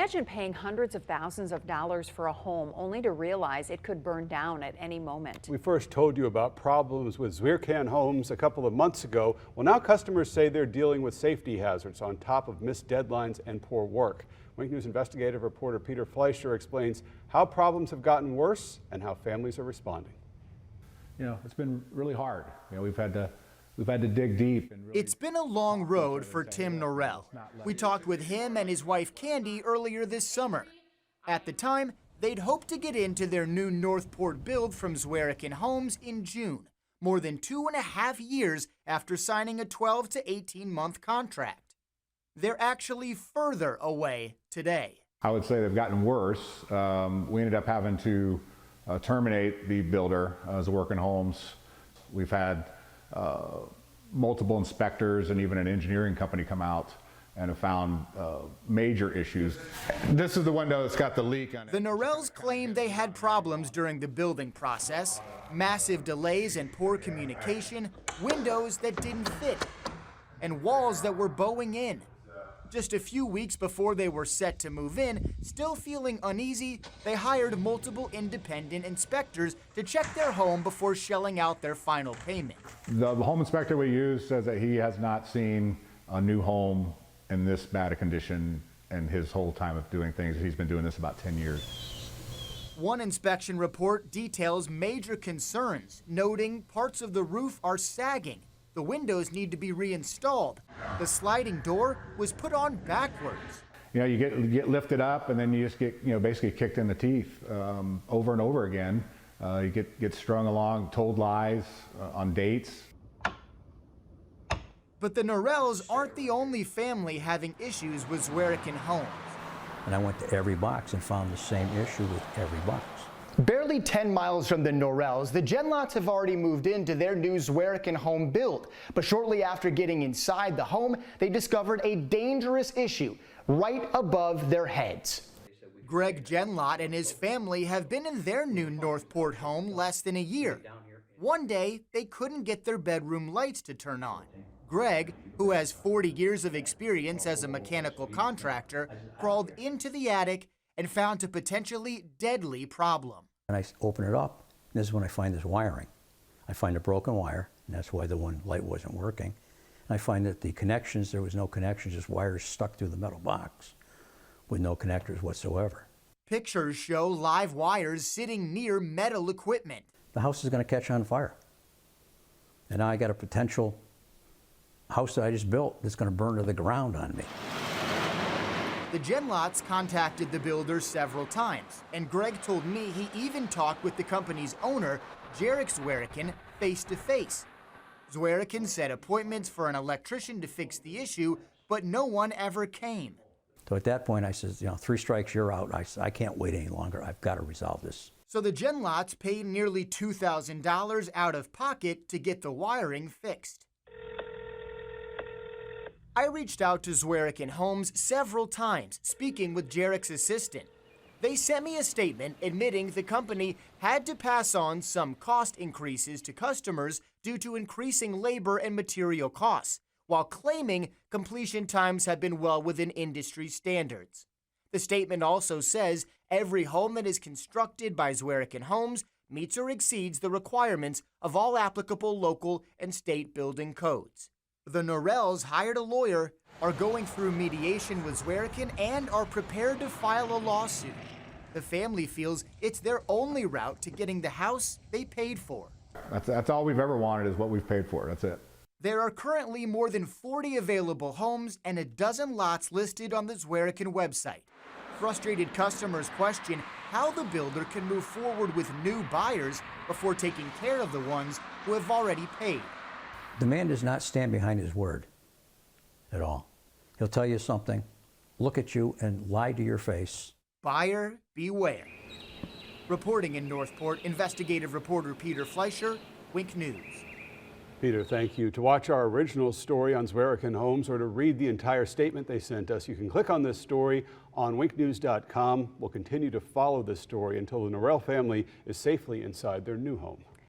Imagine paying hundreds of thousands of dollars for a home only to realize it could burn down at any moment. We first told you about problems with Zwirekan Homes a couple of months ago. Well, now customers say they're dealing with safety hazards on top of missed deadlines and poor work. Wink News investigative reporter Peter Fleischer explains how problems have gotten worse and how families are responding. It's been really hard. We've had to dig deep. And really it's been a long road for Tim Norrell. We talked with him and his wife Candy earlier this summer. At the time, they'd hoped to get into their new Northport build from Zwirekan Homes in June, more than 2.5 years after signing a 12 to 18-month contract. They're actually further away today. I would say they've gotten worse. We ended up having to terminate the builder, Zwirekan Homes. We've had multiple inspectors and even an engineering company come out and have found major issues. This is the window that's got the leak on it. The Norrells claim they had problems during the building process, massive delays and poor communication, windows that didn't fit, and walls that were bowing in. Just a few weeks before they were set to move in, still feeling uneasy, they hired multiple independent inspectors to check their home before shelling out their final payment. The home inspector we use says that he has not seen a new home in this bad a condition in his whole time of doing things. He's been doing this about 10 years. One inspection report details major concerns, noting parts of the roof are sagging. The windows need to be reinstalled. The sliding door was put on backwards. You get lifted up and then you just get basically kicked in the teeth over and over again. You get strung along, told lies on dates. But the Norrells aren't the only family having issues with Zwirekan Homes. And I went to every box and found the same issue with every box. Barely 10 miles from the Norrells, the Genlots have already moved into their new Zwirekan home build. But shortly after getting inside the home, they discovered a dangerous issue right above their heads. Greg Genlot and his family have been in their new Northport home less than a year. One day, they couldn't get their bedroom lights to turn on. Greg, who has 40 years of experience as a mechanical contractor, crawled into the attic and found a potentially deadly problem. And I open it up, and this is when I find this wiring. I find a broken wire, and that's why the one light wasn't working. And I find that the connections, there was no connections, just wires stuck through the metal box with no connectors whatsoever. Pictures show live wires sitting near metal equipment. The house is going to catch on fire. And now I got a potential house that I just built that's going to burn to the ground on me. The Genlots contacted the builder several times, and Greg told me he even talked with the company's owner, Jarek Zwirekan, face-to-face. Zwirekan set appointments for an electrician to fix the issue, but no one ever came. So at that point I said, 3 strikes, you're out. I can't wait any longer. I've got to resolve this. So the Genlots paid nearly $2,000 out of pocket to get the wiring fixed. I reached out to Zwirekan Homes several times, speaking with Jarek's assistant. They sent me a statement admitting the company had to pass on some cost increases to customers due to increasing labor and material costs, while claiming completion times have been well within industry standards. The statement also says every home that is constructed by Zwirekan Homes meets or exceeds the requirements of all applicable local and state building codes. The Norrells hired a lawyer, are going through mediation with Zwirekan, and are prepared to file a lawsuit. The family feels it's their only route to getting the house they paid for. That's all we've ever wanted is what we've paid for. That's it. There are currently more than 40 available homes and a dozen lots listed on the Zwirekan website. Frustrated customers question how the builder can move forward with new buyers before taking care of the ones who have already paid. The man does not stand behind his word at all. He'll tell you something, look at you, and lie to your face. Buyer beware. Reporting in Northport, investigative reporter Peter Fleischer, Wink News. Peter, thank you. To watch our original story on Zwirekan Homes or to read the entire statement they sent us, you can click on this story on winknews.com. We'll continue to follow this story until the Norrell family is safely inside their new home.